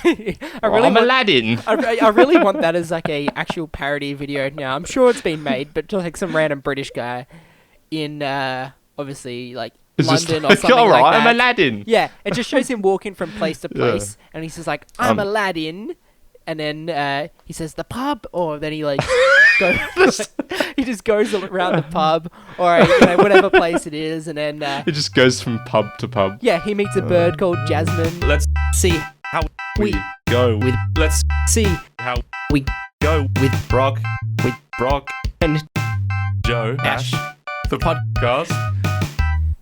I'm Aladdin. I really want that as like a actual parody video now. I'm sure it's been made, but like some random British guy in obviously like It's London just or something all right, like that. I'm Aladdin. Yeah, it just shows him walking from place to place, and he says like, "I'm Aladdin," and then he says the pub, or then he like he just goes around the pub or whatever place it is, and then It just goes from pub to pub. yeah, he meets a bird called Jasmine. Let's See how we go with. Let's see how we go with Brock with Brock and Joe Ash. the podcast.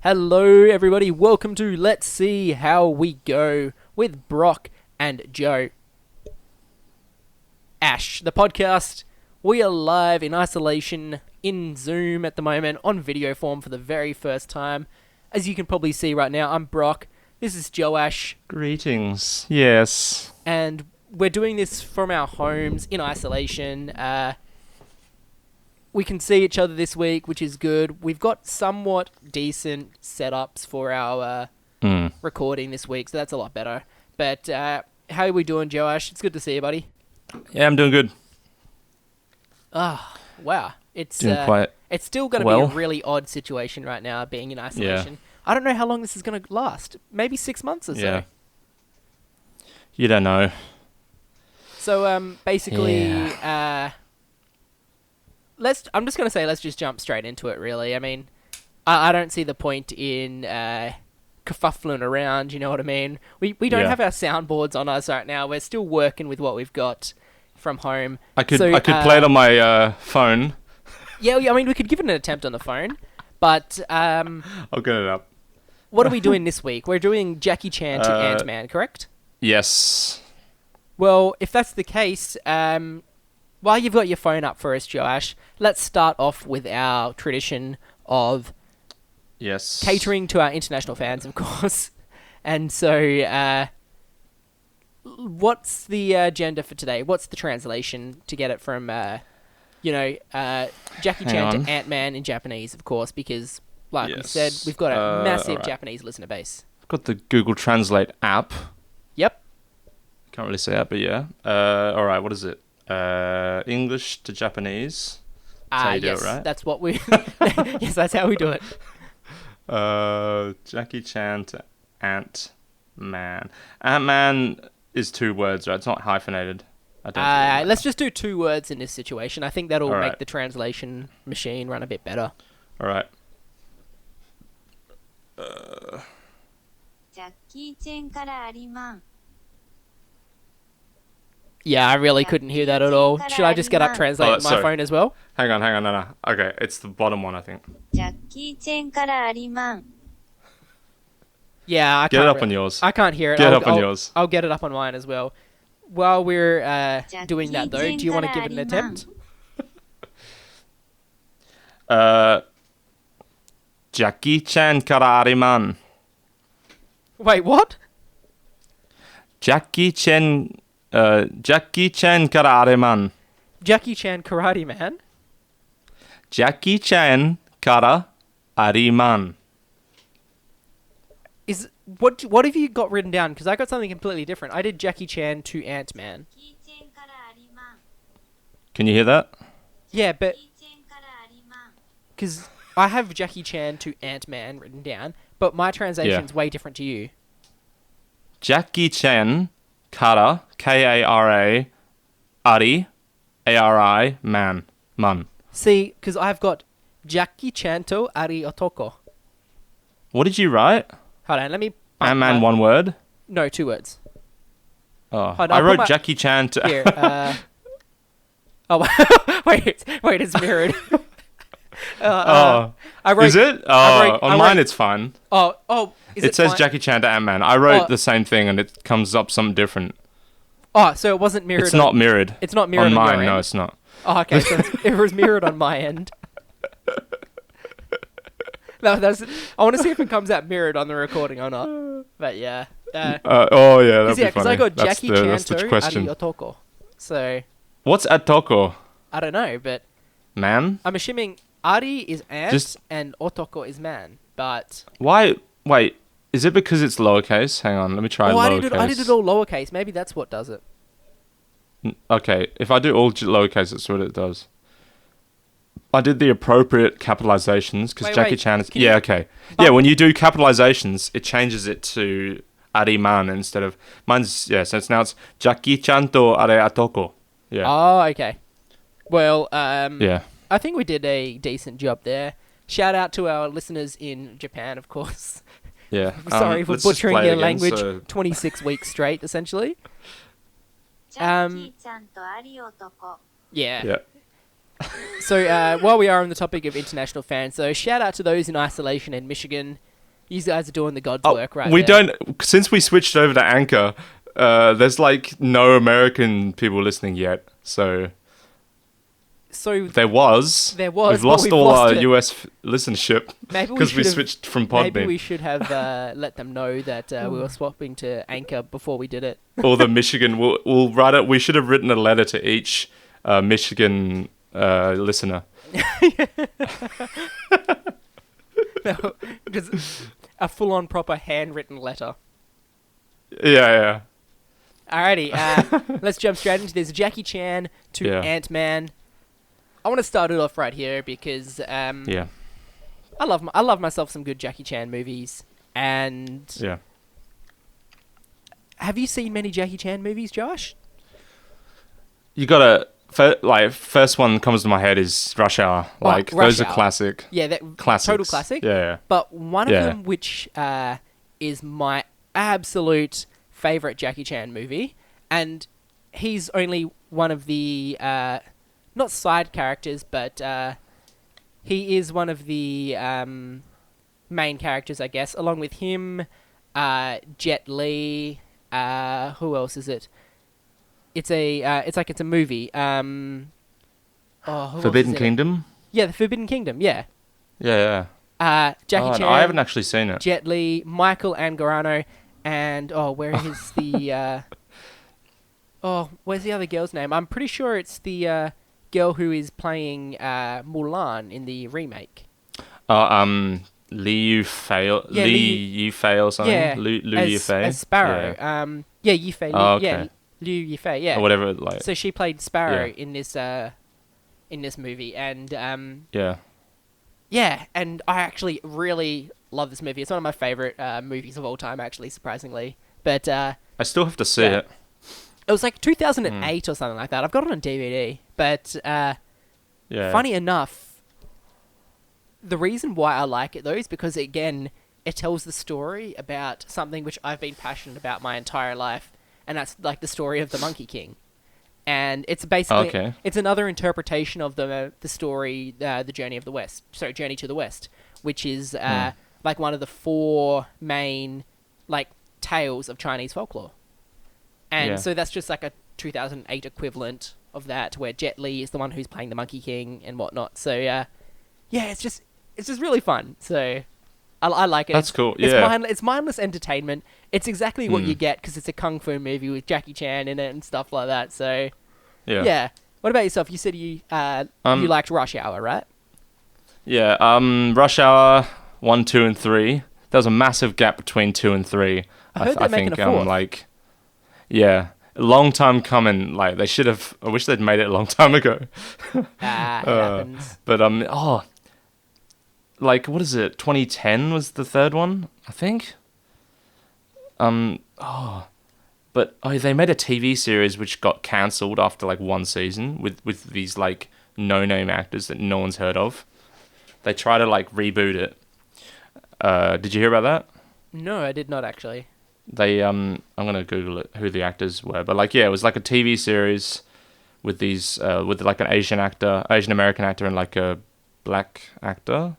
Hello, everybody. Welcome to Let's See How We Go with Brock and Joe. Ash, the podcast. We are live in isolation in Zoom at the moment on video form for the very first time. As you can probably see right now, I'm Brock. This is Joe Ash. Greetings. Yes. And we're doing this from our homes in isolation. We can see each other this week, which is good. We've got somewhat decent setups for our recording this week, so that's a lot better. But how are we doing, Joe Ash? It's good to see you, buddy. Yeah, I'm doing good. Ah, wow. It's Doing quite it's still going to well. be a really odd situation right now, being in isolation. I don't know how long this is going to last. Maybe 6 months or so. Yeah. You don't know. So basically, I'm just going to say let's just jump straight into it, really. I mean, I don't see the point in kerfuffling around, you know what I mean? We don't have our soundboards on us right now. We're still working with what we've got from home. I could So, play it on my phone. Yeah, I mean, we could give it an attempt on the phone, but I'll get it up. what are we doing this week? We're doing Jackie Chan to Ant-Man, correct? Yes. Well, if that's the case, while you've got your phone up for us, Joash, let's start off with our tradition of Yes. catering to our international fans, of course. And so, what's the agenda for today? What's the translation to get it from, Jackie Chan on. to Ant-Man in Japanese, of course, because, like we Yes. said, we've got a massive alright. Japanese listener base. I've got the Google Translate app. Yep. Can't really say that, but yeah. All right, what is it? English to Japanese. That's how you do Yes, it, right? that's what we... yes, that's how we do it. Jackie Chan to Ant-Man. Ant-Man is 2 words, right? It's not hyphenated. I don't think. Let's just do 2 words in this situation. I think that'll Alright. make the translation machine run a bit better. All right. ジャッキー・チェンからありまん。 Yeah, I really couldn't hear that at all. Should I just get up translate Oh, on my sorry. phone as well? Hang on, no. Okay, it's the bottom one, I think. ジャッキー・チェンからありまん。 Yeah, I Get can't it up on yours. I can't hear it. Get it I'll, up on I'll- yours. I'll get it up on mine as well. While we're doing that though, do you want to give it an attempt? Jackie Chan kara ariman. Wait, what? Jackie Chan kara ariman. Jackie Chan Karate Man? Jackie Chan kara ariman. Is what have you got written down? Because I got something completely different. I did Jackie Chan to Ant-Man. ジャッキー・チェンからありまん。 Can you hear that? Yeah, but ジャッキー・チェンからありまん。 because I have Jackie Chan to Ant-Man written down, but my translation's way different to you. Jackie Chan kara Kara ari ari man. See, because I've got Jackie Chan to Ari Otoko. What did you write? Hold on, let me... Ant-Man, 1 word? No, 2 words. Oh, Hold on, I I'll put wrote my- Jackie Chan to... Here, oh, wait, it's mirrored. I wrote... Is it? Oh, I wrote- on I mine wrote- it's fine. Is It says fine? Jackie Chan to Ant-Man. I wrote Oh. the same thing and it comes up something different. Oh, so it wasn't mirrored. It's not mirrored. It's not mirrored on on mine. your No, end? it's not. Oh, okay, so it was mirrored on my end. No, I want to see if it comes out mirrored on the recording or not. But yeah. Oh yeah, that'd be Because funny. I got That's Jackie the- Chan that's the to question. Ari Otoko. So, What's Atoko? I don't know, but Man? I'm assuming Ari is ant Just- and Otoko is man. But Why? Wait. Is it because it's lowercase? Hang on, let me try Oh, lowercase. I did it all lowercase. Maybe that's what does it. Okay, if I do all lowercase, that's what it does. I did the appropriate capitalizations because Wait, Jackie Chan is... can Yeah, you- okay. Yeah, when you do capitalizations, it changes it to Ariman instead of... Mine's... Yeah, so now it's Jackie Chan to Are Atoko. Yeah. Oh, okay. Well, Yeah. I think we did a decent job there. Shout out to our listeners in Japan, of course. Yeah. Sorry for let's just butchering play it their again, language so- 26 weeks straight, essentially. ジャッキーちゃんとアリ男。 Yeah. Yeah. So while we are on the topic of international fans, so shout out to those in isolation in Michigan. You guys are doing the God's work right we there. don't... Since we switched over to Anchor, there's like no American people listening yet. So So there was. There was, We've but lost we've all lost our it. US listenership maybe we because we should have- switched from maybe Podbean. we should have let them know that we were swapping to Anchor before we did it. Or the Michigan. We'll write it. We should have written a letter to each Michigan listener. No, just a full-on proper handwritten letter. Yeah. Alrighty, let's jump straight into this. Jackie Chan to Yeah. Ant-Man. I want to start it off right here because Yeah. I love myself some good Jackie Chan movies. And Yeah. have you seen many Jackie Chan movies, Josh? You gotta. First one comes to my head is Rush Hour. Like, Rush those are Hour. classic. Yeah, that Classics. total classic. Yeah. But one of Yeah. them, which is my absolute favorite Jackie Chan movie, and he's only one of the not side characters, but he is one of the main characters, I guess. Along with him, Jet Li. Who else is it? It's a movie. Who else Forbidden is in it? Kingdom? Yeah, the Forbidden Kingdom. Yeah. Yeah. Jackie Oh, Chan. no, I haven't actually seen it. Jet Li, Michael Angarano, and where is the where's the other girl's name? I'm pretty sure it's the girl who is playing Mulan in the remake. Lee Yufei. Yeah, Lee Yufei or something? Yeah, Liu as Yufei? Sparrow. Yeah. Yufei. Oh, Yeah, okay. Liu Yufei. Yeah. Or whatever, like... So she played Sparrow Yeah. in this movie, and Yeah. yeah, and I actually really love this movie. It's one of my favorite movies of all time, actually, surprisingly. But I still have to see Yeah. it. it was like 2008 Hmm. or something like that. I've got it on DVD. But Yeah. funny enough, the reason why I like it, though, is because, again, it tells the story about something which I've been passionate about my entire life, and that's like the story of the Monkey King. And it's basically Okay. it's another interpretation of the story, the Journey of the West. Sorry, Journey to the West, which is like one of the four main like tales of Chinese folklore. And Yeah. so that's just like a 2008 equivalent of that, where Jet Li is the one who's playing the Monkey King and whatnot. So yeah, it's just really fun. So I like it. That's It's- cool, It's, yeah. it's mindless entertainment. It's exactly what you get because it's a kung fu movie with Jackie Chan in it and stuff like that. So yeah. What about yourself? You said you liked Rush Hour, right? Yeah, Rush Hour 1, 2, and 3. There was a massive gap between 2 and 3. I heard they're making a fourth. like, yeah, a long time coming. Like, they should have. I wish they'd made it a long time ago. It happens. But like, what is it? 2010 was the third one, I think. But they made a TV series which got cancelled after like one season with these like no-name actors that no one's heard of. They try to like reboot it. Did you hear about that? No, I did not actually. They I'm gonna Google it who the actors were, but like yeah, it was like a TV series with these with like an Asian American actor, and like a black actor,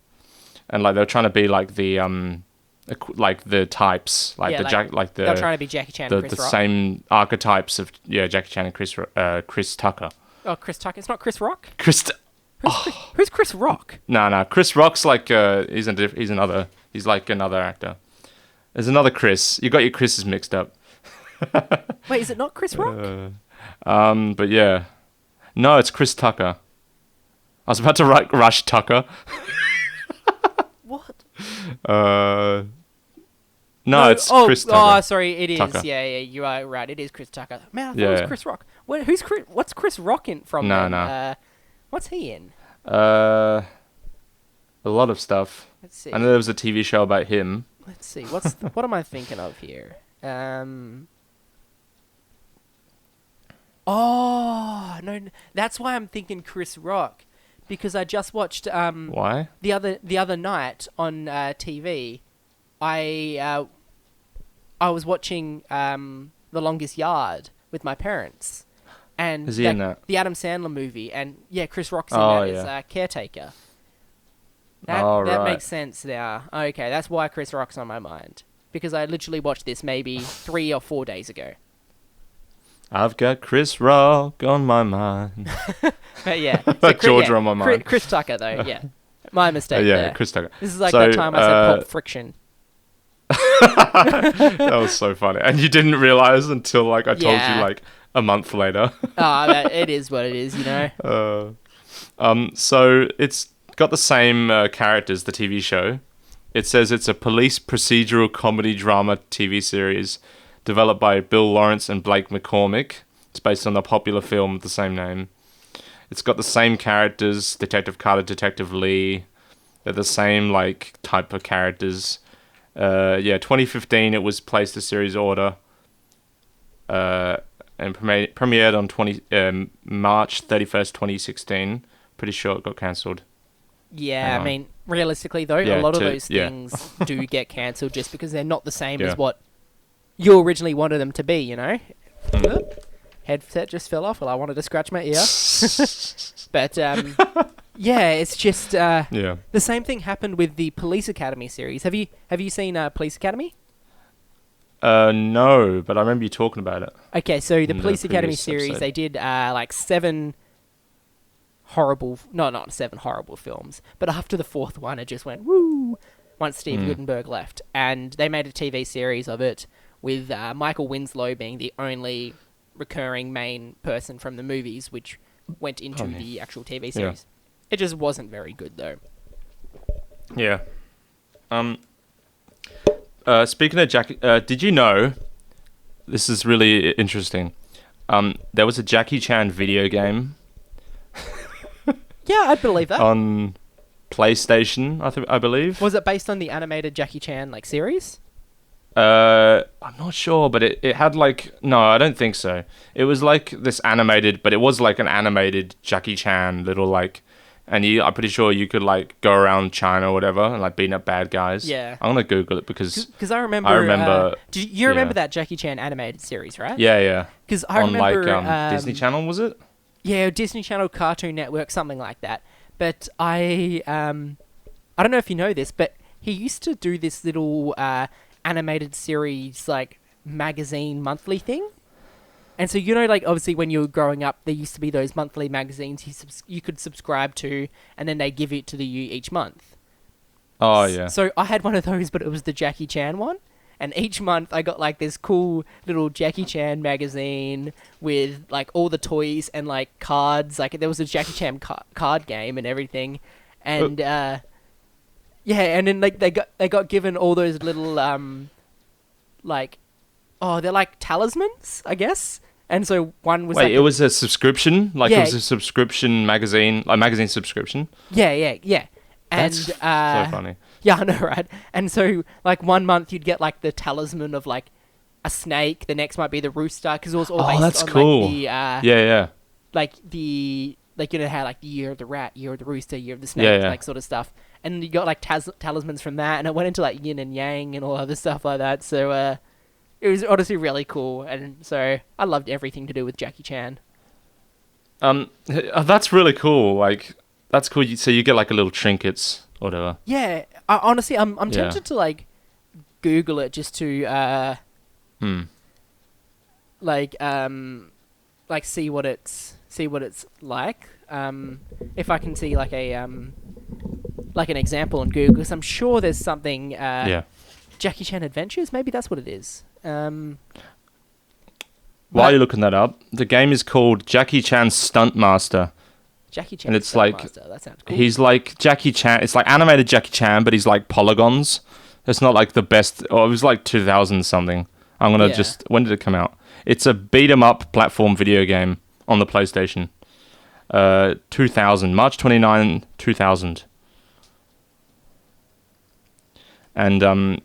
and like they were trying to be like the like the types, like they were trying to be Jackie Chan the and Chris Rock. same archetypes of Jackie Chan and Chris Tucker. Oh, Chris Tucker. It's not Chris Rock. Who's Chris Rock? No, Chris Rock's like he's like another actor. There's another Chris. You got your Chris's mixed up. Wait, is it not Chris Rock? But yeah, no, it's Chris Tucker. I was about to write Rush Tucker. What? No, it's Chris Tucker. Oh, sorry, it is. Tucker. Yeah, you are right. It is Chris Tucker. Man, I thought it Yeah. was Chris Rock. Who's Chris? What's Chris Rock in from? No, then? no. What's he in? A lot of stuff. Let's see. I know there was a TV show about him. Let's see. What am I thinking of here? Oh no, that's why I'm thinking Chris Rock, because I just watched Why? the other night on TV. I was watching The Longest Yard with my parents, and Is he in that? the Adam Sandler movie, and yeah, Chris Rock's in Oh, that yeah. as caretaker. That Oh, that right. makes sense now. Okay, that's why Chris Rock's on my mind, because I literally watched this maybe 3 or 4 days ago. I've got Chris Rock on my mind. But yeah, Georgia on my mind. Chris Tucker though, yeah, my mistake. Yeah, there. Chris Tucker. This is like So, that time I said Pulp Friction. That was so funny. And you didn't realize until like I told Yeah. you like a month later. It is what it is, you know. So it's got the same characters, the TV show. It says it's a police procedural comedy drama TV series developed by Bill Lawrence and Blake McCormick. It's based on the popular film of the same name. It's got the same characters, Detective Carter, Detective Lee. They're the same like type of characters. 2015 it was placed as series order. And premiered on March 31st, 2016. Pretty sure it got cancelled. Yeah, Hang I on. mean, realistically though, Yeah, a lot of to- those yeah. things do get cancelled just because they're not the same Yeah. as what you originally wanted them to be, you know? Hmm. Oop. Headset just fell off while I wanted to scratch my ear. But, yeah, it's just, Yeah. the same thing happened with the Police Academy series. Have you seen Police Academy? No, but I remember you talking about it. Okay, so the In the Police Academy previous series, episode. they did like 7 horrible, no, not 7 horrible films, but after the 4th one, it just went woo. Once Steve Guttenberg left, and they made a TV series of it with Michael Winslow being the only recurring main person from the movies, which went into the actual TV series. It just wasn't very good though. Yeah. Speaking of Jackie, did you know? This is really interesting. There was a Jackie Chan video game Yeah, I believe that. on PlayStation. I believe. Was it based on the animated Jackie Chan like series? I'm not sure, but it had like no, I don't think so. It was like this animated, but it was like an animated Jackie Chan little like, and I'm pretty sure you could like go around China or whatever and like beating up bad guys. Yeah. I'm gonna Google it because Because I remember. I remember- do you remember yeah. that Jackie Chan animated series, right? yeah, Because I on remember like Disney Channel, was it? Yeah, Disney Channel, Cartoon Network, something like that. But I don't know if you know this, but he used to do this little animated series, like magazine monthly thing. And so, you know, like obviously when you were growing up, there used to be those monthly magazines you could subscribe to, and then they give it to you each month. Oh yeah. So I had one of those, but it was the Jackie Chan one. And each month I got like this cool little Jackie Chan magazine with like all the toys and like cards. Like there was a Jackie Chan card game and everything. And yeah, and then like they got given all those little like they're like talismans, I guess. And so one was Wait, like it was a subscription? Like Yeah. it was a subscription magazine, like magazine subscription? yeah. And That's so funny. Yeah, I know, right? And so, like, one month you'd get, like, the talisman of, like, a snake. The next might be the rooster, because it was all based that's on, cool. like, the, Yeah. like, the, like, you know how, like, the year of the rat, year of the rooster, year of the snake, Yeah. like, sort of stuff. And you got, like, talismans from that, and it went into, like, yin and yang and all other stuff like that. So, it was honestly really cool. And so, I loved everything to do with Jackie Chan. That's really cool. Like, that's cool. So you get like a little trinkets or whatever. Yeah, honestly, I'm Yeah. tempted to, like, Google it just to, like see what it's like. If I can see like a like an example on Google, because I'm sure there's something. Yeah. Jackie Chan Adventures, maybe that's what it is. While but- you're looking that up, the game is called Jackie Chan Stuntmaster. Jackie Chan. And it's like- Stuntmaster, that sounds cool. He's like Jackie Chan. It's like animated Jackie Chan, but he's like polygons. It's not like the best. Oh, it was like 2000 something. I'm gonna Yeah. When did it come out? It's a beat 'em up platform video game on the PlayStation. 2000, March 29, 2000. And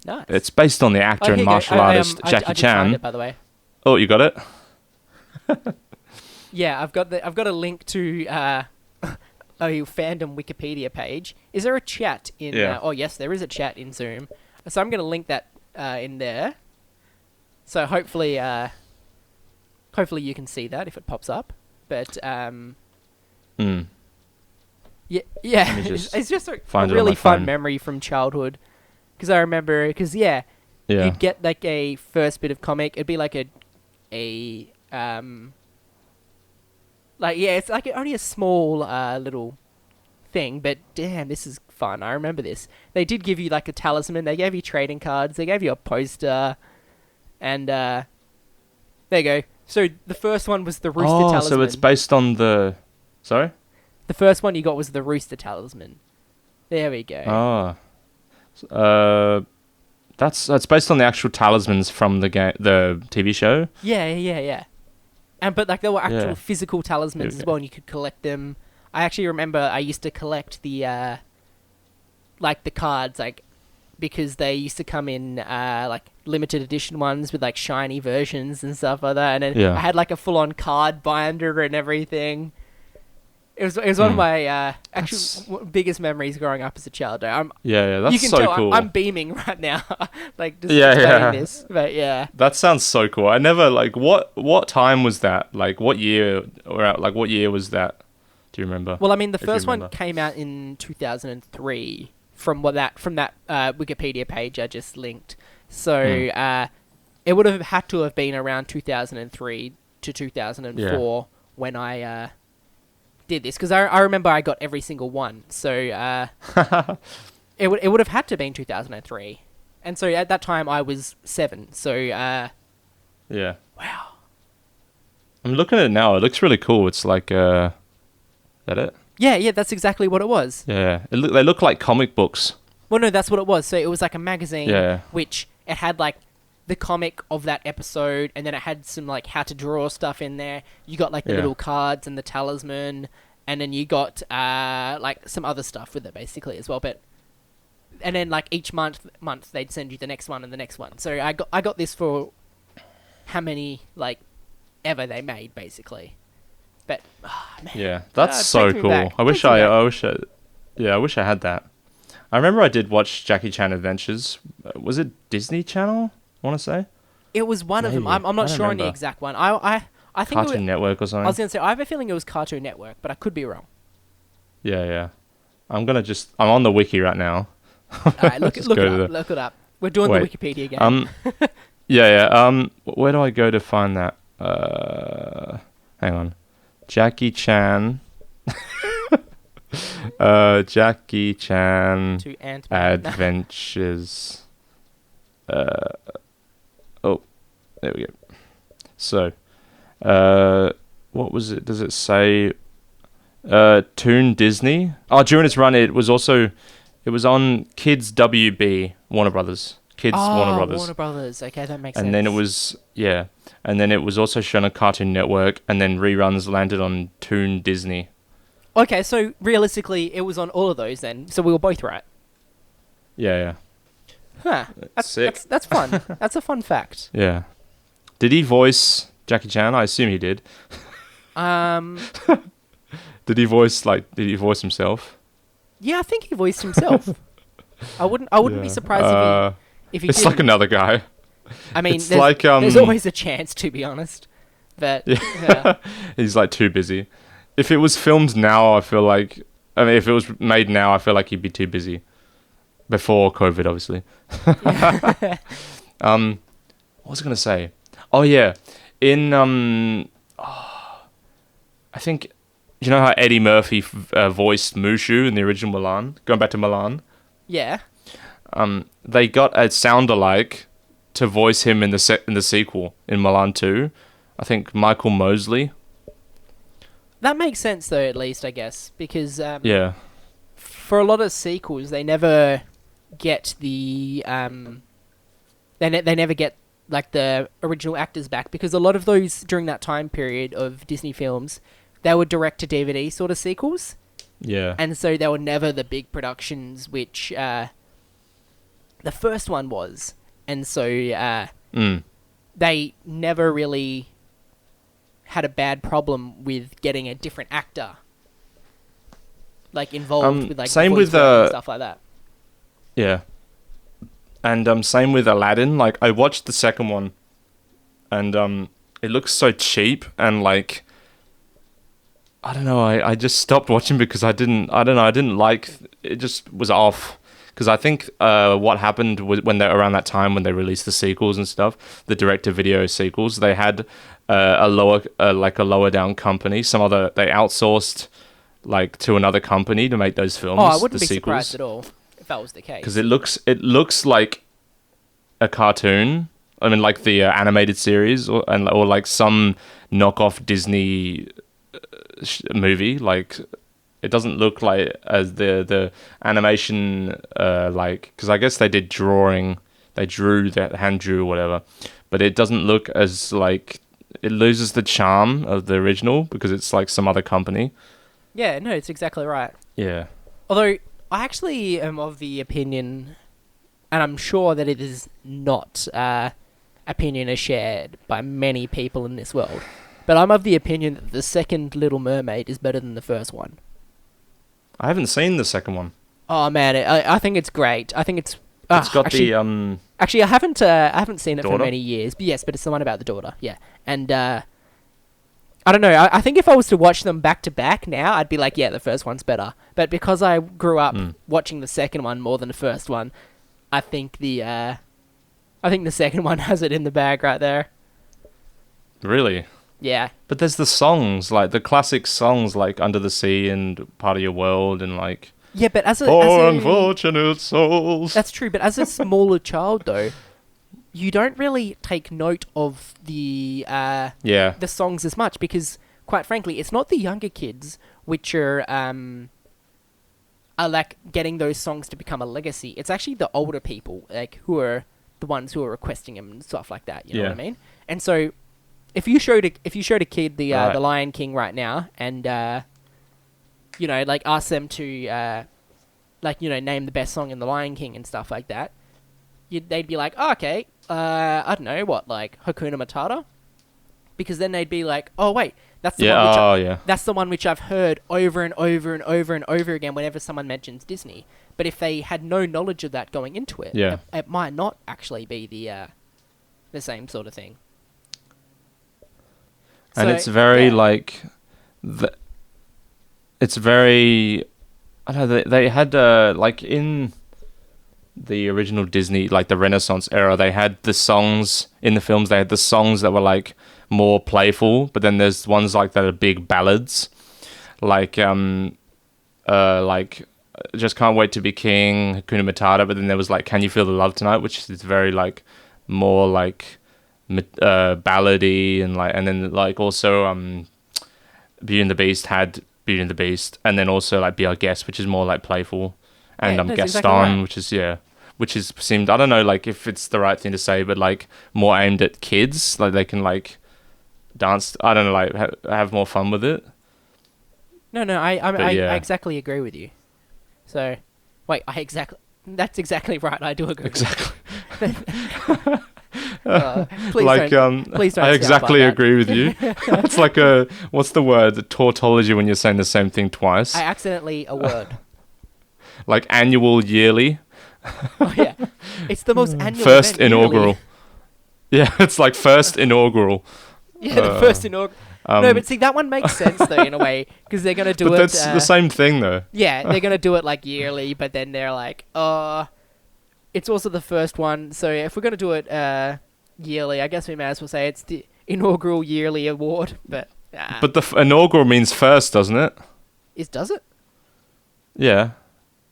Nice. it's based on the actor here and you go. martial artist I Jackie did find Chan. it, by the way. Oh, you got it? Yeah, I've got a link to a fandom Wikipedia page. Is there a chat in? Yeah. Oh yes, there is a chat in Zoom. So I'm going to link that in there. So hopefully you can see that if it pops up. But Mm. yeah, me just it's just a find it on really my fun phone. memory from childhood. Because I remember, Yeah. you'd get like a first bit of comic. It'd be like it's like only a small little thing, but damn, this is fun. I remember this. They did give you like a talisman. They gave you trading cards. They gave you a poster, and there you go. So the first one was the rooster talisman. So it's based on the. Sorry. The first one you got was the rooster talisman. There we go. Oh. That's based on the actual talismans from the TV show. Yeah. And but like there were actual Yeah. physical talismans as Okay. well, and you could collect them. I actually remember I used to collect the like the cards, like because they used to come in like limited edition ones with like shiny versions and stuff like that. And then Yeah. I had like a full on card binder and everything. It was one of my biggest memories growing up as a child. Yeah, that's you can so tell cool. I'm beaming right now, like just Yeah, explaining yeah. this. But yeah. That sounds so cool. I never what time was that? Like what year what year was that? Do you remember? Well, I mean, the If you first one remember. came out in 2003 from that Wikipedia page I just linked. So it would have had to have been around 2003 to 2004 when I did this, because I remember I got every single one. So it would have had to been 2003, and so at that time I was 7. So Yeah. wow. I'm looking at it now. It looks really cool. It's like is that it? Yeah, that's exactly what it was. Yeah. They look like comic books. Well, no, that's what it was. So it was like a magazine, Yeah. which it had like the comic of that episode, and then it had some like how to draw stuff in there. You got like the Yeah. little cards and the talisman, and then you got like some other stuff with it basically as well. But and then like each month they'd send you the next one and the next one. So I got this for how many like ever they made basically. But man, Yeah. That's Takes so me cool. back. I wish Takes me I back. I wish I had that. I remember I did watch Jackie Chan Adventures. Was it Disney Channel? I want to say it was one of them. Maybe. I'm I not don't sure on the remember. exact one. I think it was, Cartoon Network or I something. was gonna say I have a feeling it was Cartoon Network, but I could be wrong. Yeah. I'm on the wiki right now. Alright, look Just it go to up. the- Look it up. We're doing Wait. the Wikipedia game. Yeah. Where do I go to find that? Hang on. Jackie Chan. Jackie Chan to Ant-Man. Adventures. Oh, there we go. So, what was it? Does it say? Toon Disney. Oh, during its run, it was on Kids WB Warner Brothers. Warner Brothers. Warner Brothers. Okay, that makes sense. And then it was and then it was also shown on Cartoon Network, and then reruns landed on Toon Disney. Okay, so realistically, it was on all of those then. So we were both right. Yeah. Huh. Sick. That's fun. That's a fun fact. Yeah. Did he voice Jackie Chan? I assume he did. Did he voice himself? Yeah, I think he voiced himself. I wouldn't be surprised if he It's didn't. like another guy. I mean, it's there's, like, there's always a chance, to be honest. But yeah. He's like too busy. If it was filmed now, if it was made now, I feel like he'd be too busy. Before COVID, obviously. What was I gonna say? Oh yeah, in I think you know how Eddie Murphy voiced Mushu in the original Mulan. Going back to Mulan, Yeah. they got a sound-alike to voice him in the sequel in Mulan 2. I think Michael Mosley. That makes sense, though, at least, I guess. Because Yeah. for a lot of sequels, they never get the they never get like the original actors back, because a lot of those during that time period of Disney films, they were direct to DVD sort of sequels, Yeah. and so they were never the big productions which the first one was, and so they never really had a bad problem with getting a different actor like involved with like same voice with, work and stuff like that. Yeah. And same with Aladdin. Like, I watched the second one, and it looks so cheap, and like, I don't know. I just stopped watching because I don't know. I didn't like. It just was off. Because I think what happened was when they around that time when they released the sequels and stuff, the direct-to-video sequels, they had a lower down company. They outsourced like to another company to make those films. Oh, I wouldn't the be sequels. surprised at all if that was the case. Because it looks like a cartoon. I mean, like the animated series, or like some knockoff Disney movie. Like, it doesn't look like as the animation. Like, because I guess they drew that hand drew or whatever, but it doesn't look as like, it loses the charm of the original because it's like some other company. Yeah, no, it's exactly right. Yeah. Although, I actually am of the opinion, and I'm sure that it is not opinion is shared by many people in this world, but I'm of the opinion that the second Little Mermaid is better than the first one. I haven't seen the second one. Oh man, I think it's great. I think it's It's got actually, the Actually, I haven't seen it for daughter? many years, but yes, but it's the one about the daughter, yeah. And I don't know. I think if I was to watch them back to back now, I'd be like, yeah, the first one's better. But because I grew up watching the second one more than the first one, I think the second one has it in the bag right there. Really? Yeah. But there's the songs, like the classic songs, like Under the Sea and Part of Your World, and like Yeah, but as a Unfortunate Souls. That's true, but as a smaller child though, you don't really take note of the songs as much, because quite frankly, it's not the younger kids which are like getting those songs to become a legacy. It's actually the older people, like, who are the ones who are requesting them and stuff like that. You know what I mean? And so, if you showed a kid the Lion King right now, and like ask them to name the best song in the Lion King and stuff like that, they'd be like, oh, okay, I don't know what, like Hakuna Matata, because then they'd be like, oh wait, that's the one that's the one which I've heard over and over and over and over again whenever someone mentions Disney. But if they had no knowledge of that going into it, it might not actually be the same sort of thing. And So, it's very yeah. like, it's very, I don't know, they had like in the original Disney, like the Renaissance era, they had the songs in the films, they had the songs that were like more playful, but then there's ones like that are big ballads, like Just Can't Wait to Be King, Hakuna Matata, but then there was like Can You Feel the Love Tonight, which is very like more like ballady, and then like also Beauty and the Beast had Beauty and the Beast, and then also like Be Our Guest, which is more like playful, and that's Gaston, exactly right. which is seemed, I don't know like if it's the right thing to say, but like more aimed at kids, like they can like dance, I don't know, like have more fun with it. No, I exactly agree with you. So, wait, that's exactly right. I do agree. Exactly. Please like don't, please don't I say exactly about that. agree with you. It's like what's the word? Tautology, when you're saying the same thing twice. I accidentally a word. Like annual, yearly. Oh yeah, it's the most annual. First event, inaugural. really. Yeah, it's like first inaugural. Yeah, the first inaugural. No, but see, that one makes sense though in a way, because they're gonna do but it. That's the same thing though. Yeah, they're gonna do it like yearly, but then they're like, it's also the first one, so if we're gonna do it yearly, I guess we may as well say it's the inaugural yearly award. But But the inaugural means first, doesn't it? does it? Yeah,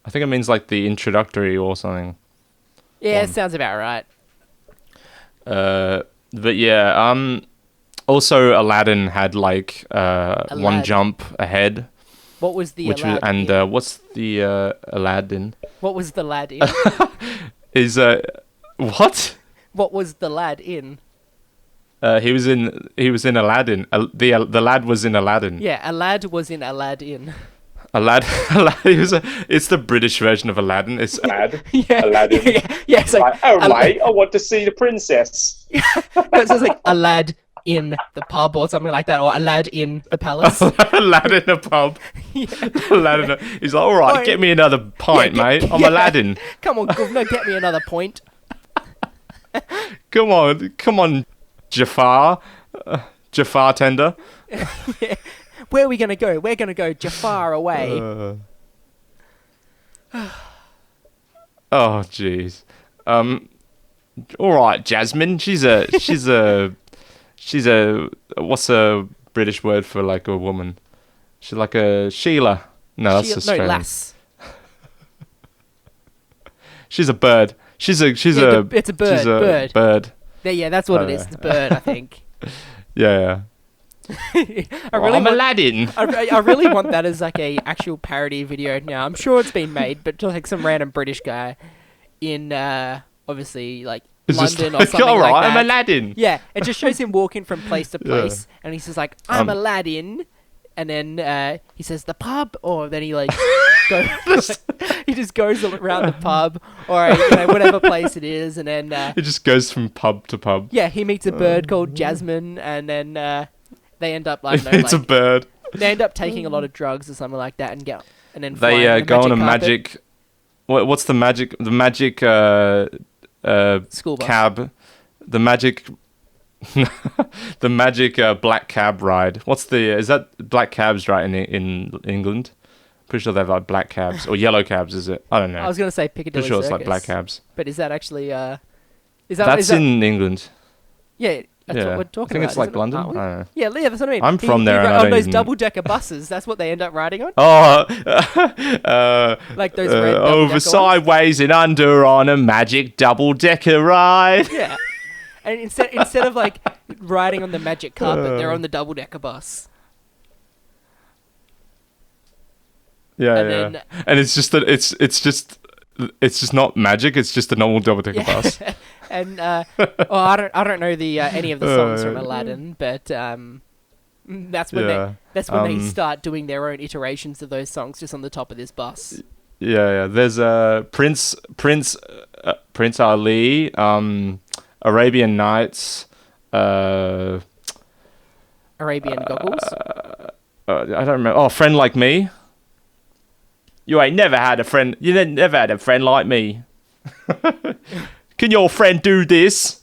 I think it means like the introductory or something. Yeah, One. it sounds about right. But yeah, also Aladdin had like one Aladdin. jump ahead. What was the which was, lad and in? what's the Aladdin? What was the lad in? Is what? What was the lad in? He was in Aladdin. The lad was in Aladdin. Yeah, a lad was in Aladdin. A lad. It's the British version of Aladdin. It's Lad. Yeah, Aladdin. yeah, it's like Like, oh, mate, I want to see the princess. it's just like a lad in the pub or something like that, or a lad in the palace. a lad in a pub. A lad in a, he's like, all right, Oh, get me another pint, yeah, mate. I'm yeah. Aladdin. Come on, governor, get me another point. Come on, Jafar. Jafar tender. Where are we gonna go? We're gonna go Jafar away. Oh, jeez. All right, Jasmine. She's a what's a British word for like a woman? She's like a Sheila. No, that's No, Australian. lass. She's a bird. It's a It's a bird. She's a bird. bird. Yeah, that's what Oh, it is. yeah. It's a bird, I think. Yeah. I Well, really I'm want, Aladdin. I really want that as like a actual parody video now. I'm sure it's been made, but just like some random British guy in obviously like It's just London or like, something all right, like that. I'm Aladdin. Yeah, it just shows him walking from place to Yeah. place, and he says like, "I'm Um, Aladdin," and then he says the pub, or then he like he just goes around the pub or whatever place it is, and then It just goes from pub to pub. yeah, he meets a bird called Jasmine, and then they end up like, It's a bird. they end up taking a lot of drugs or something like that, and then They flying go on a carpet. magic. What's the magic? The magic School bus. cab. The magic. The magic black cab ride. What's the? Is that black cabs right in England? Pretty sure they have like black cabs or yellow cabs. Is it? I don't know. I was gonna say Piccadilly Pretty sure it's Circus, like black cabs. but is that actually is That's is that, in England. yeah? That's Yeah. what we're I talking think about. it's like isn't it? London. I Aren't don't we? know. Yeah, that's what I mean. I'm from there and I on don't those even- double-decker buses. That's what they end up riding on. Oh, Like those red double-decker over ones. sideways and under on a magic double decker ride. Yeah. And instead of like riding on the magic carpet, they're on the double decker bus. Yeah, And yeah. then- And it's just that it's just not magic. It's just a normal double decker bus. And I don't know the any of the songs from Uh, Aladdin, but that's when Yeah. they start doing their own iterations of those songs just on the top of this bus. Yeah, yeah. There's Prince Ali, Arabian Nights. Arabian Goggles. I don't remember. Oh, Friend Like Me. You ain't never had a friend. You never had a friend like me. Can your friend do this?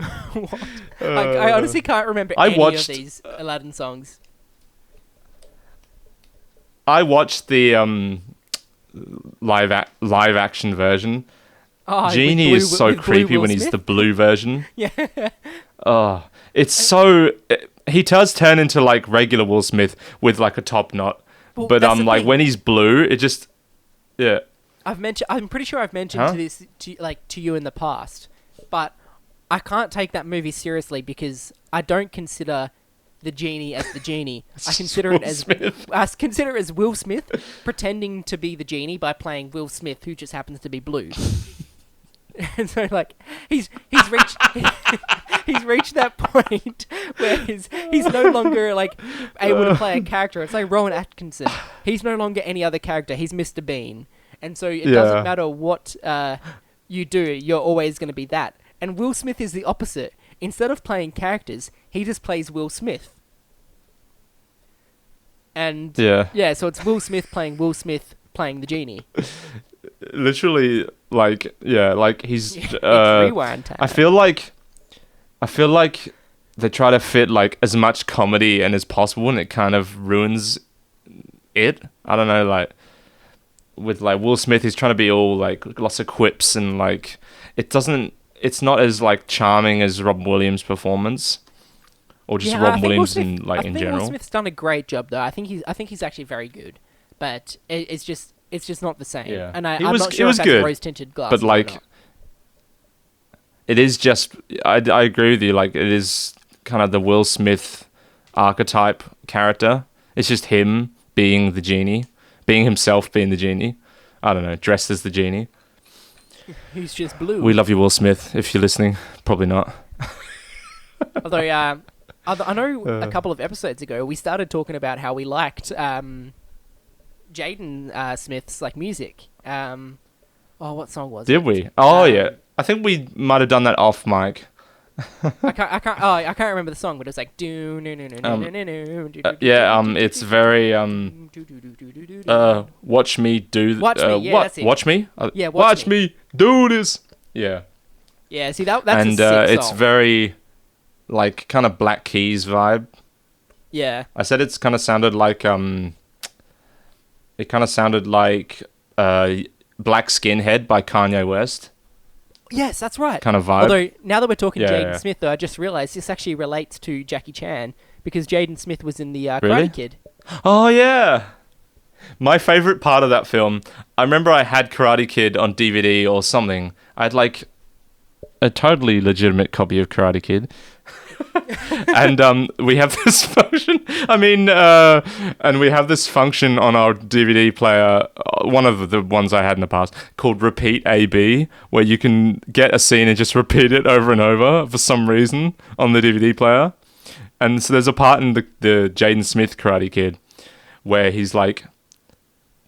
I honestly can't remember I any watched- of these Aladdin songs. I watched the live action version. Oh, with Genie Blue- is so with Blue creepy Will when he's Smith? the blue version. Yeah. Oh, it's so. He does turn into like regular Will Smith with like a top knot, Well, but that's the like thing. when he's blue, it just yeah. I'm pretty sure I've mentioned Huh? to this to you in the past, but I can't take that movie seriously because I don't consider the genie as the genie. I consider it Will as Smith. I consider it as Will Smith pretending to be the genie by playing Will Smith, who just happens to be blue. And so like he's reached he's reached that point where he's no longer like able to play a character. It's like Rowan Atkinson. He's no longer any other character. He's Mr. Bean. And so it Yeah. doesn't matter what you do, you're always going to be that. And Will Smith is the opposite. Instead of playing characters, he just plays Will Smith. And Yeah. so it's Will Smith playing the genie. Literally, like yeah, like he's. It's rewind time. I feel like they try to fit like as much comedy in as possible, and it kind of ruins it. I don't know, like with like Will Smith, he's trying to be all like lots of quips and like it's not as like charming as Robin Williams' performance, or just I Robin think Will Williams Smith- in like I in think general. Will Smith's done a great job though. I think he's actually very good, but it's just not the same. Yeah. And He I'm was- not he sure was if that's good, rose tinted glasses. but like it is just I agree with you, like it is kind of the Will Smith archetype character. It's just him being the genie, being himself, being the genie. I don't know, dressed as the genie. Who's just blue. We love you, Will Smith. If you're listening, probably not. Although, I know a couple of episodes ago we started talking about how we liked Jaden Smith's like music. What song was it? Did we? Oh yeah, I think we might have done that off mic. I can't remember the song, but it's like it's very watch me do. Watch me, yeah, that's it. Watch me. Yeah, watch me do this. Yeah. Yeah, see that's and a sick it's song. very like kind of Black Keys vibe. Yeah. I said it's kind of sounded like it kind of sounded like Black Skinhead by Kanye West. Yes, that's right. Kind of vibe. Although now that we're talking Yeah, Jaden yeah. Smith, though, I just realised this actually relates to Jackie Chan because Jaden Smith was in the Really? Karate Kid. Oh yeah. My favorite part of that film, I remember I had Karate Kid on DVD or something. I had like a totally legitimate copy of Karate Kid. And we have this function. And we have this function on our DVD player, one of the ones I had in the past, called Repeat AB, where you can get a scene and just repeat it over and over for some reason on the DVD player. And so there's a part in the Jaden Smith Karate Kid where he's like,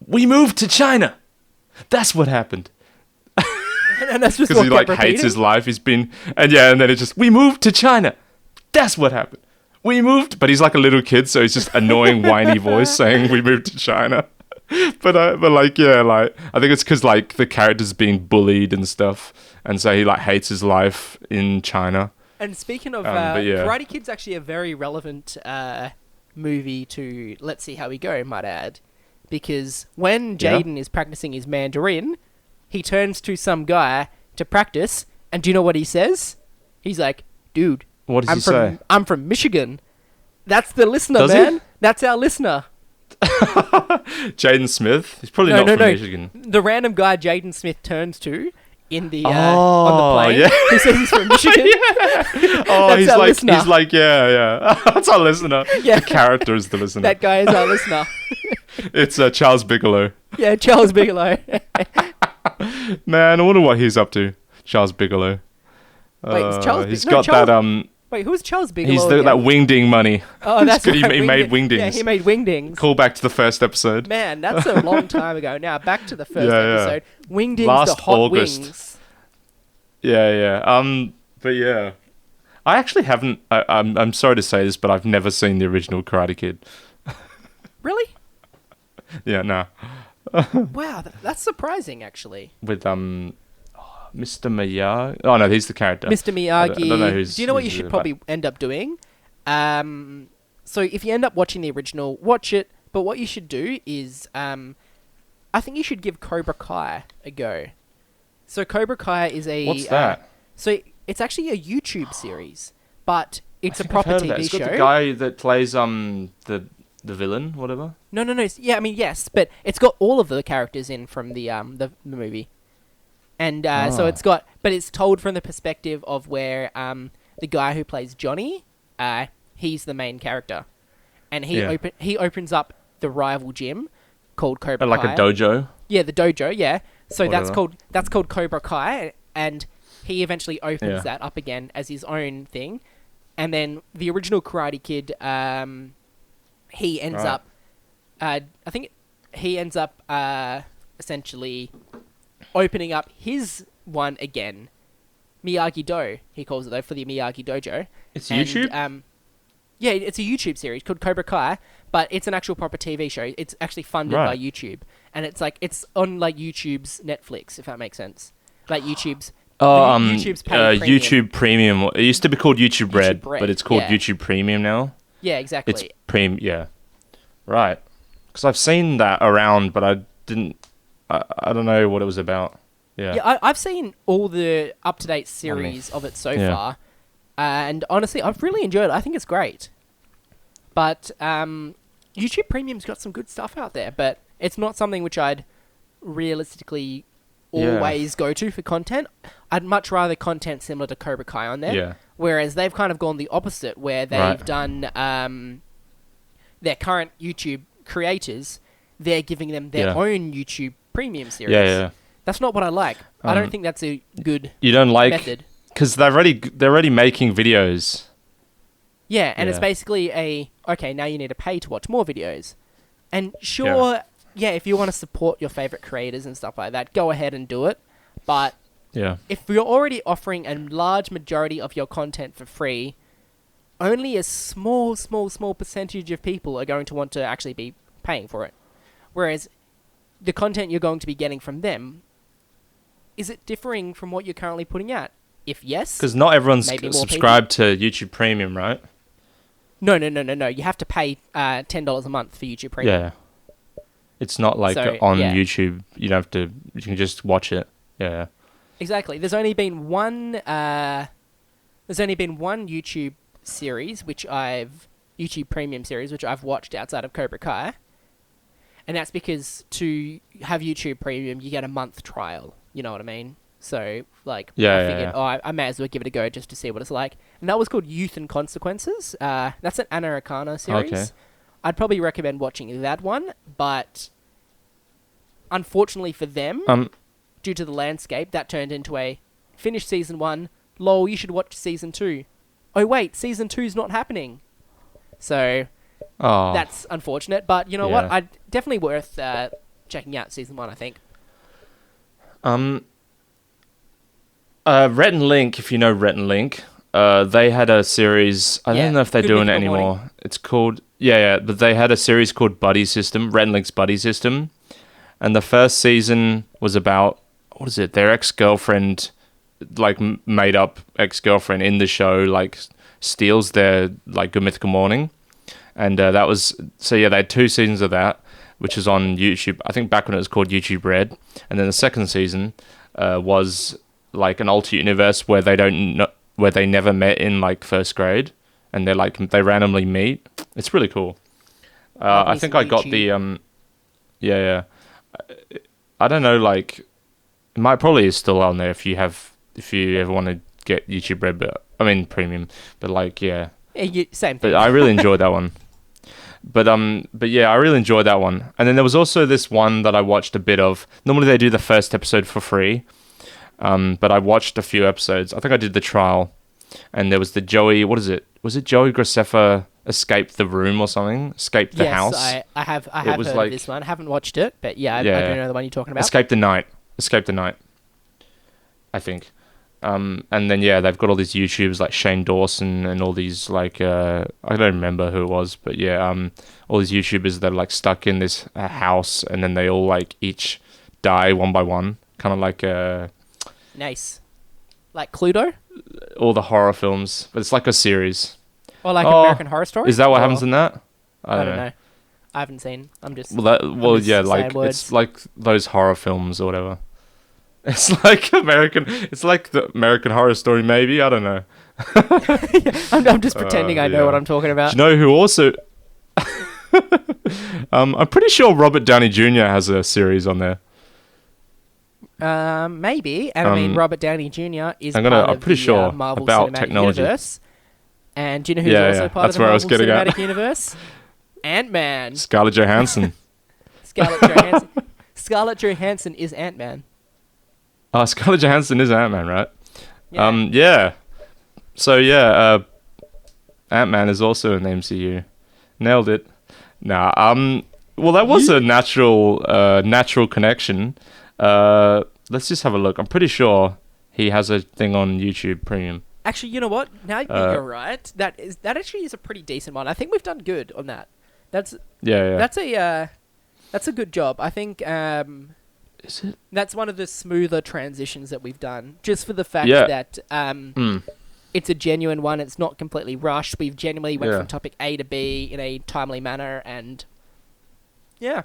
"We moved to China. That's what happened." And that's just Because what he kept like hates repeating? his life. He's been and then it's just, "We moved to China. That's what happened. We moved." But he's like a little kid, so he's just annoying whiny voice saying, "We moved to China." But I think it's because like the character's being bullied and stuff, and so he like hates his life in China. And speaking of but yeah. Karate Kid's actually a very relevant movie to Let's See How We Go, might add. Because when Yeah. Jaden is practicing his Mandarin, he turns to some guy to practice, and do you know what he says? He's like, "Dude, What does he say? I'm from Michigan." That's the listener, Does he? man. That's our listener. Jaden Smith. He's probably No, not from no. Michigan. The random guy Jaden Smith turns to in the on Oh, the plane. yeah. Who says he's from Michigan? Oh, That's our listener. he's like, yeah. That's our listener. Yeah. The character is the listener. That guy is our listener. It's Charles Bigelow. Yeah, Charles Bigelow. Man, I wonder what he's up to. Charles Bigelow. Wait, is Charles? He's no, got Charles, that Wait, who's Charles Bigelow? He's again? that wingding money. Oh, that's He right. made Wingdings. Yeah, he made Wingdings. Call back to the first episode. Man, that's a long time ago. Now back to the first Yeah, yeah. episode. Wingdings, Last the hot August. wings. Yeah. But yeah, I actually haven't. I'm sorry to say this, but I've never seen the original Karate Kid. Really? Yeah, no. Wow, that's surprising, actually. With Mr. Miyagi. Oh no, he's the character. Mr. Miyagi. I don't know who's. Do you know what you who's should the- probably end up doing? So if you end up watching the original, watch it. But what you should do is, I think you should give Cobra Kai a go. So Cobra Kai is a. What's that? So it's actually a YouTube series, but it's a I think I've proper heard of that. TV It's got show. the guy that plays the villain, whatever. No. Yeah, I mean yes, but it's got all of the characters in from the movie, and so Ah. it's got, but it's told from the perspective of where the guy who plays Johnny, he's the main character, and Yeah. he opens up the rival gym called Cobra Like Kai. a dojo. Yeah, the dojo. Yeah, so Whatever. that's called Cobra Kai, and he eventually opens Yeah. that up again as his own thing, and then the original Karate Kid, he ends Right. up, I think he ends up essentially opening up his one again, Miyagi Do. He calls it though, for the Miyagi Dojo. It's And, YouTube. yeah, it's a YouTube series called Cobra Kai, but it's an actual proper TV show. It's actually funded by Right. YouTube, and it's on like YouTube's Netflix, if that makes sense. Like YouTube's. Oh, YouTube's paid premium. YouTube Premium. It used to be called YouTube Red, Red, but it's called yeah. YouTube Premium now. Yeah, exactly. It's yeah, right. Because I've seen that around, but I didn't. I don't know what it was about. Yeah. Yeah, I've seen all the up-to-date series of it so Yeah. far, and honestly, I've really enjoyed it. I think it's great. But YouTube Premium's got some good stuff out there, but it's not something which I'd realistically Yeah. always go to for content. I'd much rather content similar to Cobra Kai on there. Yeah. Whereas they've kind of gone the opposite, where they've Right. done their current YouTube creators, they're giving them their Yeah. own YouTube Premium series. Yeah. That's not what I like. I don't Um, think that's a good You don't like method. because they're already making videos. Yeah, and it's Yeah. basically okay, now you need to pay to watch more videos. And sure, yeah, if you want to support your favorite creators and stuff like that, go ahead and do it. But Yeah. if you're already offering a large majority of your content for free, only a small percentage of people are going to want to actually be paying for it. Whereas the content you're going to be getting from them, is it differing from what you're currently putting out? If yes, Because not everyone's maybe more subscribed to YouTube Premium, right? no. You have to pay $10 a month for YouTube Premium. Yeah. It's not like So, on yeah. YouTube. You don't have to. You can just watch it. Yeah. Exactly. There's only been one. There's only been one YouTube series YouTube Premium series which I've watched outside of Cobra Kai, and that's because to have YouTube Premium you get a month trial. You know what I mean? So like, Yeah, I yeah, figured, yeah. I may as well give it a go just to see what it's like. And that was called Youth and Consequences. That's an Anna Arcana series. Okay. I'd probably recommend watching that one, but unfortunately for them, due to the landscape, that turned into a finish season 1. Lol, you should watch season 2. Oh wait, season 2's not happening. So Oh. that's unfortunate, but you know what? Yeah. I'd definitely worth checking out season 1. I think. Rhett and Link, if you know Rhett and Link, they had a series. I Yeah, don't know if they're Good doing it Mythical anymore. Morning. It's called but they had a series called Buddy System, Rhett and Link's Buddy System, and the first season was about what is it? Their ex-girlfriend, like made up ex-girlfriend in the show, like steals their like Good Mythical Morning, and that was so yeah. They had 2 seasons of that, which is on YouTube. I think back when it was called YouTube Red, and then the second season was like an alternate universe where where they never met in like first grade, and they randomly meet. It's really cool. Love me I think some I got YouTube. the I don't know, like it might probably is still on there if you ever want to get YouTube Red, but I mean Premium, but like yeah. Same thing. But I really enjoyed that one. But yeah, I really enjoyed that one. And then there was also this one that I watched a bit of. Normally they do the first episode for free. But I watched a few episodes. I think I did the trial. And there was the Joey, what is it? Was it Joey Graceffa Escaped the Room or something? Escaped the House? I have was heard like- of this one. I haven't watched it, but yeah, I Yeah. do know the one you're talking about. Escape the Night. I think. And then yeah, they've got all these YouTubers like Shane Dawson and all these like I don't remember who it was, but yeah, all these YouTubers that are like stuck in this house, and then they all like each die one by one, kind of like Nice. Like Cluedo? all the horror films, but it's like a series. Or like Oh, American Horror Story? Is that what Or- happens in that? I don't know. I haven't seen. I'm just... Well, just yeah, saying like words. it's like those horror films or whatever. It's like It's like the American Horror Story, maybe. I don't know. I'm just pretending I know yeah. what I'm talking about. Do you know who also? I'm pretty sure Robert Downey Jr. has a series on there. Maybe. And I mean, Robert Downey Jr. is I'm part of pretty the sure Marvel about Cinematic technology. Universe. And do you know who's Yeah, also yeah, part that's of the where I was Marvel getting at. Cinematic Universe? Ant-Man. Scarlett Johansson. Scarlett Johansson. Scarlett Johansson is Ant-Man. Oh, Scarlett Johansson is Ant-Man, right? Yeah. Yeah. So yeah, Ant-Man is also in the MCU. Nailed it. Nah. Well, that was a natural connection. Let's just have a look. I'm pretty sure he has a thing on YouTube Premium. Actually, you know what? Now that you're right. That actually is a pretty decent one. I think we've done good on that. That's Yeah. that's a good job. I think Is it? that's one of the smoother transitions that we've done. Just for the fact Yeah. that it's a genuine one. It's not completely rushed. We've genuinely went Yeah. from topic A to B in a timely manner, and yeah,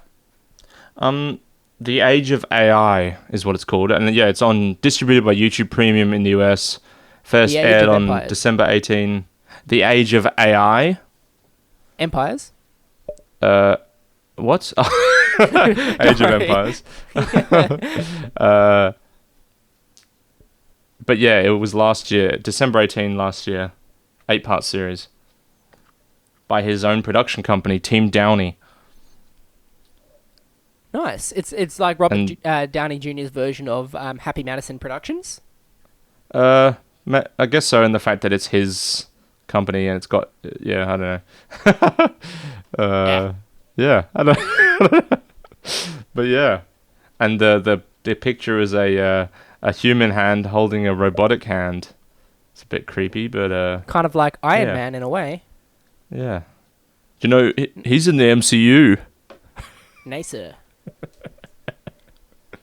The Age of AI is what it's called, and yeah, it's distributed by YouTube Premium in the US. First The Age aired of on Empires. December 18. The Age of AI. Empires. What? Age of Empires. But yeah, it was last year, December 18 last year. 8-part series. by his own production company, Team Downey. Nice. It's like Robert Downey Jr.'s version of Happy Madison Productions. I guess so, in the fact that it's his company and it's got, I don't know. I don't know. But yeah. And the picture is a human hand holding a robotic hand. It's a bit creepy, but... kind of like Iron Man in a way. Yeah. You know, he's in the MCU. Nicer.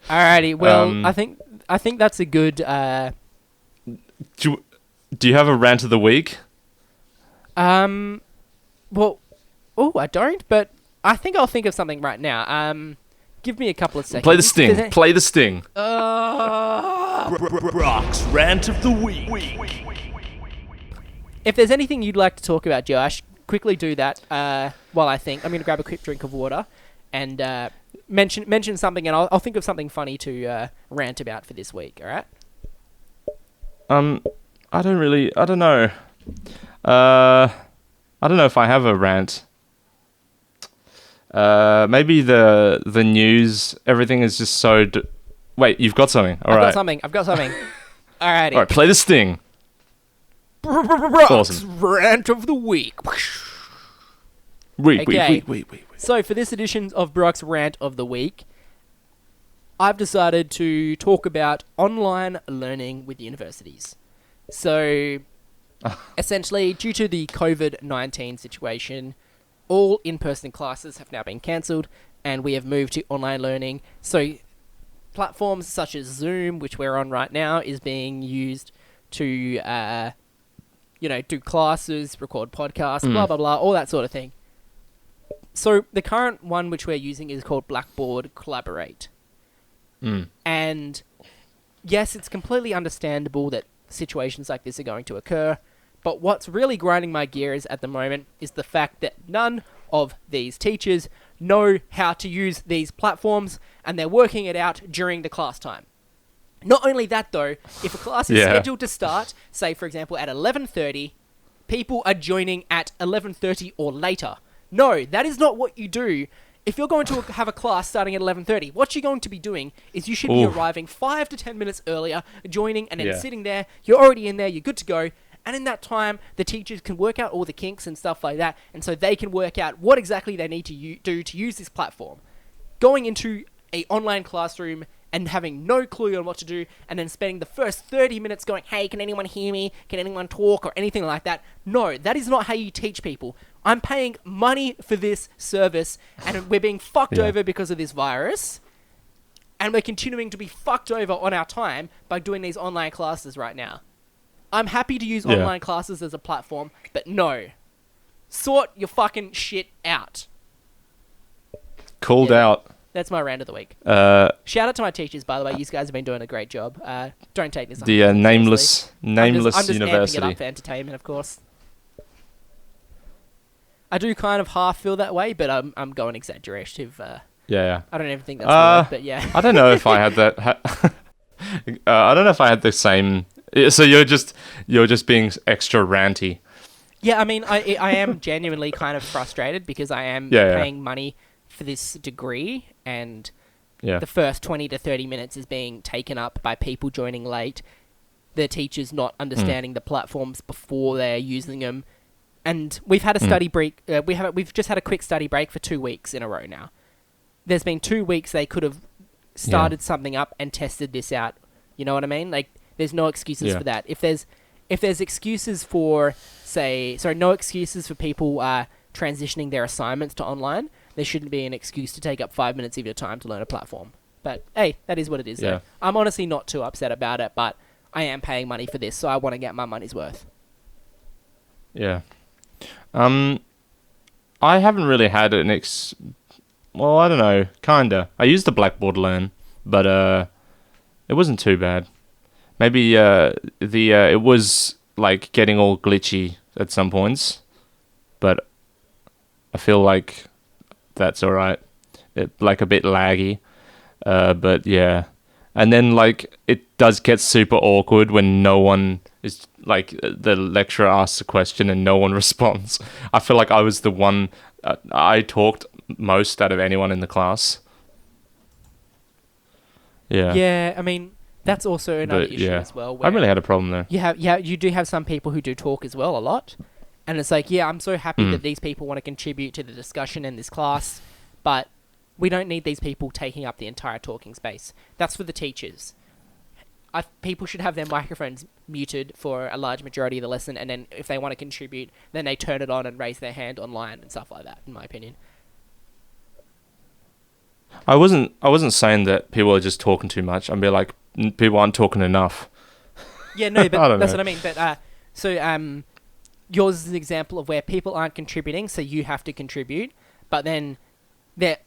Alrighty, well, I think that's a good... Do you have a rant of the week? Well... Oh, I don't, but I think I'll think of something right now. Give me a couple of seconds. Play the sting. Play the sting. Brock's rant of the week. If there's anything you'd like to talk about, Josh, quickly do that while I think. I'm going to grab a quick drink of water and mention something, and I'll think of something funny to rant about for this week, alright? I don't know. I don't know if I have a rant. Maybe the news, everything is just so... Wait, you've got something. All right. I've got something. Alrighty. All right, play the sting. Awesome. Rant of the week. Wait. So for this edition of Brock's Rant of the Week, I've decided to talk about online learning with universities. So essentially, due to the COVID-19 situation, all in-person classes have now been cancelled and we have moved to online learning. So platforms such as Zoom, which we're on right now, is being used to, do classes, record podcasts, blah, blah, blah, all that sort of thing. So the current one which we're using is called Blackboard Collaborate. And yes, it's completely understandable that situations like this are going to occur, but what's really grinding my gears at the moment is the fact that none of these teachers know how to use these platforms, and they're working it out during the class time. Not only that, though, if a class is scheduled to start, say, for example, at 11:30, people are joining at 11:30 or later. No, that is not what you do. If you're going to have a class starting at 11:30, what you're going to be doing is you should be arriving 5 to 10 minutes earlier, joining, and then sitting there. You're already in there. You're good to go. And in that time, the teachers can work out all the kinks and stuff like that, and so they can work out what exactly they need to do to use this platform. Going into an online classroom and having no clue on what to do, and then spending the first 30 minutes going, hey, can anyone hear me? Can anyone talk? Or anything like that. No, that is not how you teach people. I'm paying money for this service, and we're being fucked over because of this virus, and we're continuing to be fucked over on our time by doing these online classes right now. I'm happy to use online classes as a platform, but no. Sort your fucking shit out. Called out. That's my rant of the week. Shout out to my teachers, by the way. You guys have been doing a great job. Don't take this. The nameless I'm just university. amping it up for entertainment, of course. I do kind of half feel that way, but I'm going exaggerative. I don't even think that's the word, but yeah. I don't know if I had that. I don't know if I had the same. So you're just being extra ranty. Yeah, I mean, I am genuinely kind of frustrated because I am paying money for this degree, and the first 20 to 30 minutes is being taken up by people joining late, the teachers not understanding the platforms before they're using them, and we've had a study break. We've just had a quick study break for 2 weeks in a row now. There's been 2 weeks they could have started something up and tested this out. You know what I mean? Like, there's no excuses for that. If there's excuses for, no excuses for people transitioning their assignments to online, there shouldn't be an excuse to take up 5 minutes of your time to learn a platform. But hey, that is what it is. Yeah. I'm honestly not too upset about it, but I am paying money for this, so I want to get my money's worth. Yeah. I haven't really had well, I don't know, kinda. I used the Blackboard Learn, but it wasn't too bad. Maybe it was like getting all glitchy at some points, but I feel like that's all right. Like a bit laggy, but yeah. And then like it does get super awkward when no one is like the lecturer asks a question and no one responds. I feel like I was the one I talked most out of anyone in the class. Yeah. Yeah, I mean, that's also another But, issue yeah. as well. I really had a problem there. You do have some people who do talk as well a lot, and it's like, yeah, I'm so happy that these people want to contribute to the discussion in this class, but we don't need these people taking up the entire talking space. That's for the teachers. People should have their microphones muted for a large majority of the lesson, and then if they want to contribute, then they turn it on and raise their hand online and stuff like that, in my opinion. I wasn't saying that people are just talking too much. I'd be like, people aren't talking enough. Yeah, no, but I don't that's know. what I mean. But yours is an example of where people aren't contributing, so you have to contribute. But then,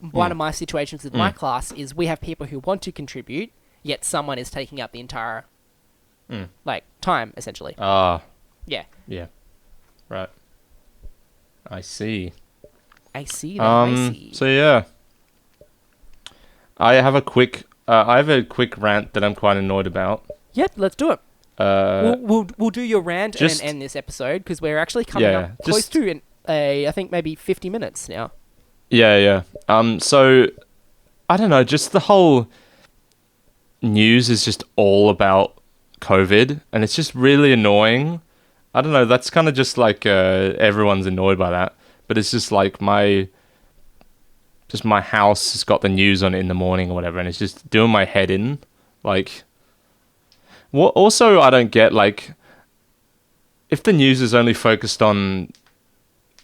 one of my situations with my class is we have people who want to contribute, yet someone is taking up the entire time, essentially. Ah. Yeah. Yeah. Right. I see. I see that. I see. So yeah. I have a quick rant that I'm quite annoyed about. Yep, let's do it. We'll do your rant just- and end this episode because we're actually coming Yeah, up close to I think maybe 50 minutes now. Yeah. So I don't know, just the whole news is just all about COVID, and it's just really annoying. I don't know, that's kind of just like everyone's annoyed by that, but it's just like my house has got the news on it in the morning or whatever, and it's just doing my head in. Like, what? Also, I don't get, like, if the news is only focused on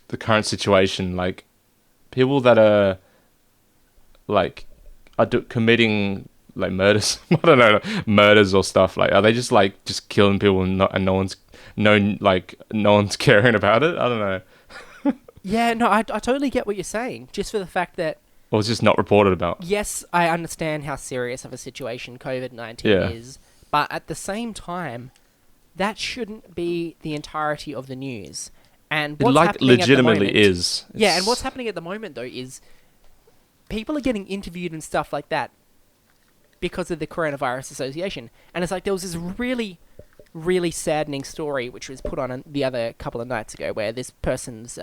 the current situation, like, people that are committing like murders, I don't know, murders or stuff, like, are they just killing people and no one's caring about it? I don't know. Yeah, no, I totally get what you're saying. Just for the fact that, Or it's just not reported about. yes, I understand how serious of a situation COVID-19 Yeah. is, but at the same time, that shouldn't be the entirety of the news. And It what's happening legitimately at the moment, is. Yeah, and what's happening at the moment, though, is people are getting interviewed and stuff like that because of the Coronavirus Association. And it's like there was this really, really saddening story which was put on the other couple of nights ago where this person's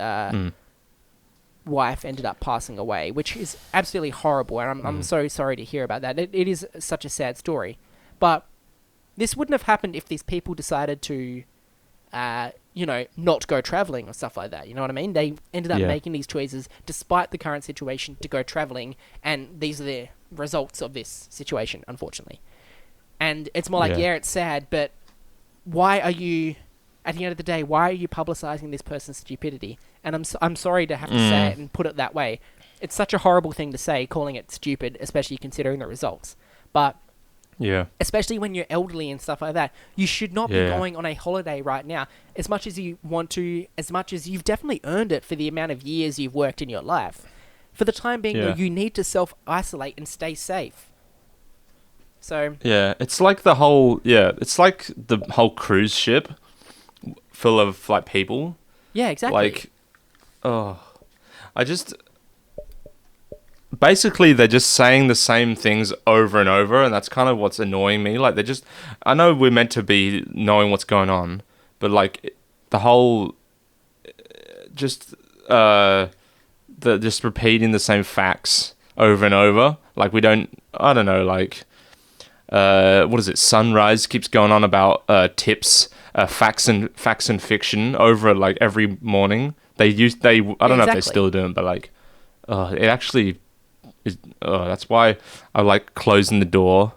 wife ended up passing away, which is absolutely horrible. And I'm so sorry to hear about that. It is such a sad story. But this wouldn't have happened if these people decided to not go traveling or stuff like that. You know what I mean? They ended up making these choices despite the current situation to go traveling, and these are the results of this situation, unfortunately. And it's more like, it's sad, but why are you, at the end of the day, why are you publicizing this person's stupidity? And I'm sorry to have to say it and put it that way. It's such a horrible thing to say, calling it stupid, especially considering the results. But Yeah. especially when you're elderly and stuff like that, you should not be going on a holiday right now. As much as you want to, as much as you've definitely earned it for the amount of years you've worked in your life. For the time being, though, you need to self-isolate and stay safe. So Yeah, it's like the whole cruise ship full of like people. yeah, exactly. Like, basically they're just saying the same things over and over, and that's kind of what's annoying me. Like, I know we're meant to be knowing what's going on, but like the whole just repeating the same facts over and over. Like, I don't know, like what is it? Sunrise keeps going on about tips, facts and fiction over like every morning. I don't know if they still do it, but like it actually is. That's why I like closing the door.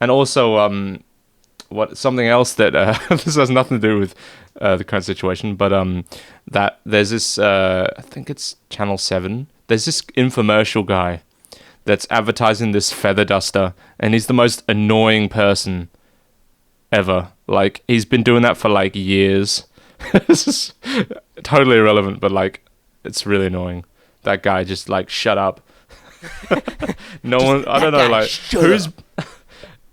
And also something else that this has nothing to do with the current situation, but that there's this I think it's Channel 7. There's this infomercial guy that's advertising this feather duster, and he's the most annoying person ever. Like, he's been doing that for like years. This is totally irrelevant, but like, it's really annoying. That guy just like, shut up. No one, I don't know, like,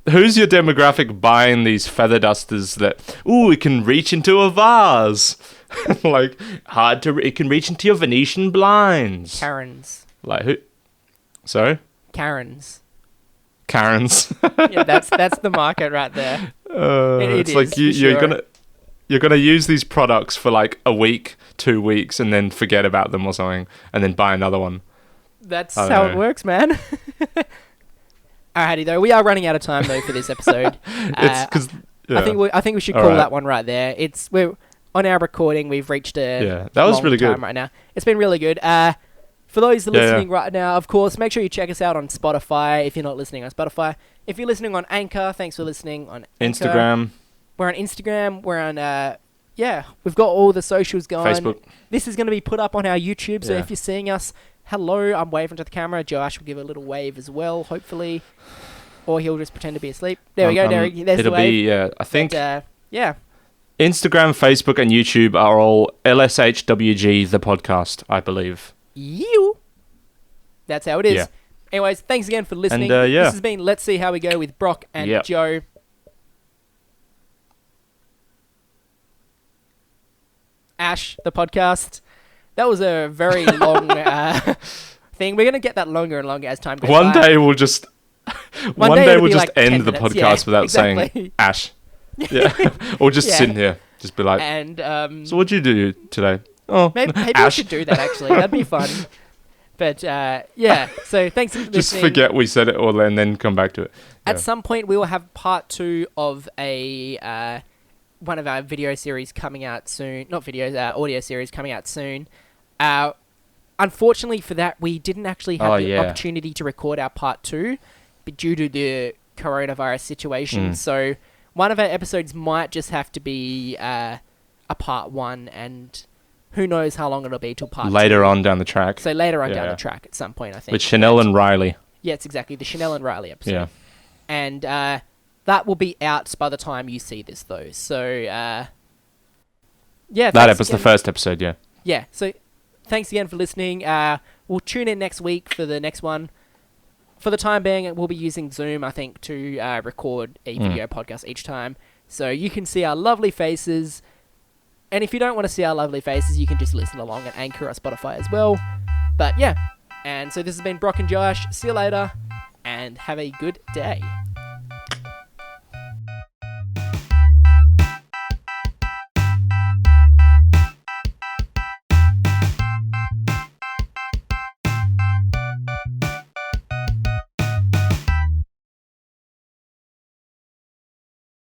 who's your demographic buying these feather dusters that, it can reach into a vase? Like, it can reach into your Venetian blinds. Karens. Like, who? Sorry? Karens. Karens. Yeah, that's the market right there. It It's like is, you're for sure. gonna use these products for like a week, 2 weeks, and then forget about them or something, and then buy another one. That's I don't how know. it works, man. Alrighty though, we are running out of time though for this episode. It's because I think we should call Alright. that one right there. We're on our recording. We've reached a that was long really time good. right now. It's been really good. For those that are listening right now, of course, make sure you check us out on Spotify if you're not listening on Spotify. If you're listening on Anchor, thanks for listening on Anchor. Instagram, We're on Instagram. We're on we've got all the socials going. Facebook. This is going to be put up on our YouTube, so Yeah. if you're seeing us, hello, I'm waving to the camera. Josh will give a little wave as well, hopefully. Or he'll just pretend to be asleep. There we go, Derek. There's It'll the wave. be I think But, yeah. Instagram, Facebook, and YouTube are all LSHWG the podcast, I believe. You. That's how it is. Yeah. Anyways, thanks again for listening. And, This has been Let's See How We Go with Brock and Yep. Joe. Ash, the podcast. That was a very long thing. We're going to get that longer and longer as time goes One by. day we'll just One one day day it'll we'll be just like 10 end the minutes. podcast Yeah, without exactly. saying Ash. Yeah. Or just Yeah. sitting here. Just be like, And so what'd you do today? Oh, maybe we Ash. should do that, actually. That'd be fun. But, yeah. So thanks for listening. Just forget we said it all and then come back to it. At Yeah. some point, we will have part 2 of a one of our video series coming out soon. Not videos, audio series coming out soon. Unfortunately for that, we didn't actually have the opportunity to record our part 2 but due to the coronavirus situation. So one of our episodes might just have to be a part 1, and who knows how long it'll be till part 2. Later on down the track. So later on down Yeah. the track at some point, I think. With Chanel and Riley. Yeah, it's exactly the Chanel and Riley episode. Yeah. And that will be out by the time you see this, though. So, yeah. That thanks episode, the again. first episode, yeah. Yeah, so thanks again for listening. We'll tune in next week for the next one. For the time being, we'll be using Zoom, I think, to record a video podcast each time. So you can see our lovely faces. And if you don't want to see our lovely faces, you can just listen along at Anchor or Spotify as well. But yeah, and so this has been Brock and Josh. See you later, and have a good day.